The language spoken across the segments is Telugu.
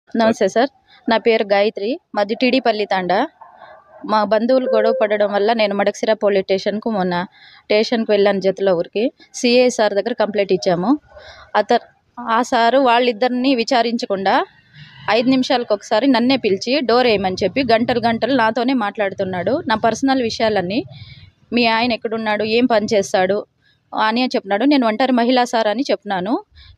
నమస్తే సార్. నా పేరు గాయత్రి. మాది టీడీపల్లి తాండా. మా బంధువులు గొడవ పడడం వల్ల నేను మడకశిర పోలీస్ స్టేషన్‌కి వెళ్ళాను జతల ఊరికి. సీఐ సార్ దగ్గర కంప్లెయింట్ ఇచ్చాము. ఆ సారు వాళ్ళిద్దరిని విచారించకుండా 5 నిమిషాలకు ఒకసారి నన్నే పిలిచి డోర్ వేయమని చెప్పి గంటలు గంటలు నాతోనే మాట్లాడుతున్నాడు. నా పర్సనల్ విషయాలన్నీ, మీ ఆయన ఎక్కడున్నాడు, ఏం పని చేస్తాడు అని చెప్పినాడు. నేను ఒంటరి మహిళా సార్ అని చెప్పినాను.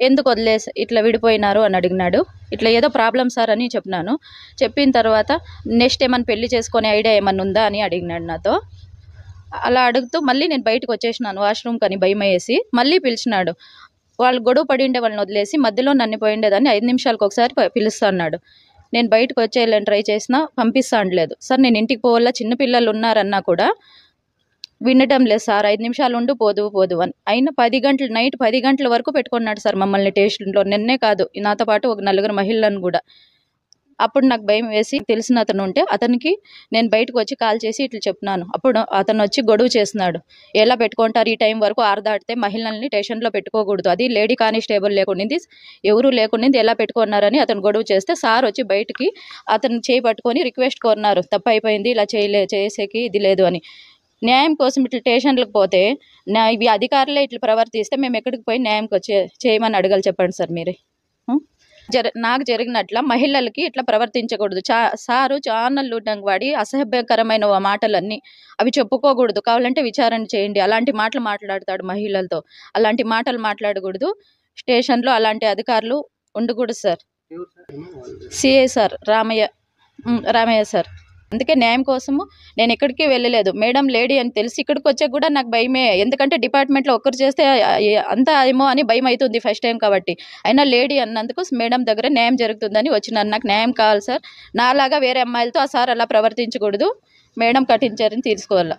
ఎందుకు వదిలేసి ఇట్లా విడిపోయినారు అని అడిగినాడు. ఇట్లా ఏదో ప్రాబ్లం సార్ అని చెప్పినాను. చెప్పిన తర్వాత నెక్స్ట్ ఏమన్నా పెళ్లి చేసుకునే ఐడియా ఏమన్నా ఉందా అని అడిగినాడు నాతో. అలా అడుగుతూ మళ్ళీ నేను బయటకు వచ్చేసినాను వాష్రూమ్కి అని భయం వేసి. మళ్ళీ పిలిచినాడు. వాళ్ళు గొడవ పడిండే వాళ్ళని వదిలేసి మధ్యలో నన్ను పోయిండేదాన్ని 5 నిమిషాలకు ఒకసారి పిలుస్తా అన్నాడు. నేను బయటకు వచ్చేయాలని ట్రై చేసినా పంపిస్తా అనలేదు. సార్ నేను ఇంటికి పోవాలా, చిన్నపిల్లలు ఉన్నారన్నా కూడా వినడం లేదు సార్. 5 నిమిషాలు ఉండు పోదు అని. అయినా 10 గంటలు, నైట్ 10 గంటల వరకు పెట్టుకున్నాడు సార్ మమ్మల్ని స్టేషన్లో. నిన్నే కాదు, నాతో పాటు ఒక 4 మహిళలను కూడా. అప్పుడు నాకు భయం వేసి తెలిసిన అతను ఉంటే అతనికి నేను బయటకు వచ్చి కాల్ చేసి ఇట్లా చెప్పినాను. అప్పుడు అతను వచ్చి గొడవ చేస్తున్నాడు. ఎలా పెట్టుకుంటారు, ఈ టైం వరకు 6 దాటితే మహిళల్ని స్టేషన్లో పెట్టుకోకూడదు, అది లేడీ కానిస్టేబుల్ లేకుండింది, ఎవరు లేకుండింది, ఎలా పెట్టుకున్నారని అతను గొడవ చేస్తే సార్ వచ్చి బయటికి అతను చేయి పట్టుకొని రిక్వెస్ట్ కోరినారు. తప్పు అయిపోయింది, ఇలా చేసేకి ఇది లేదు అని. న్యాయం కోసం ఇట్లా స్టేషన్లకు పోతే ఇవి అధికారులే ఇట్లా ప్రవర్తిస్తే మేము ఎక్కడికి పోయి న్యాయంకి చేయమని అడగాలి చెప్పండి సార్ మీరే. నాకు జరిగినట్ల మహిళలకి ఇట్లా ప్రవర్తించకూడదు. సారు ఛానల్ లూటంగా వాడి అసభ్యకరమైన మాటలన్నీ అవి చెప్పుకోకూడదు. కావాలంటే విచారణ చేయండి. అలాంటి మాటలు మాట్లాడతాడు మహిళలతో. అలాంటి మాటలు మాట్లాడకూడదు. స్టేషన్లో అలాంటి అధికారులు ఉండకూడదు sir. CI sir Ramayya sir. అందుకే న్యాయం కోసము నేను ఎక్కడికి వెళ్ళలేదు. మేడం లేడీ అని తెలిసి ఇక్కడికి వచ్చాక కూడా నాకు భయమే. ఎందుకంటే డిపార్ట్మెంట్లో ఒక్కరు చేస్తే అంతా ఏమో అని భయం అవుతుంది ఫస్ట్ టైం కాబట్టి. అయినా లేడీ అన్నందుకు మేడం దగ్గర న్యాయం జరుగుతుందని వచ్చినాను. నాకు న్యాయం కావాలి సార్. నాలాగా వేరే అమ్మాయిలతో ఆ సార్ అలా ప్రవర్తించకూడదు. మేడం కఠిన చర్యను తీసుకోవాలి.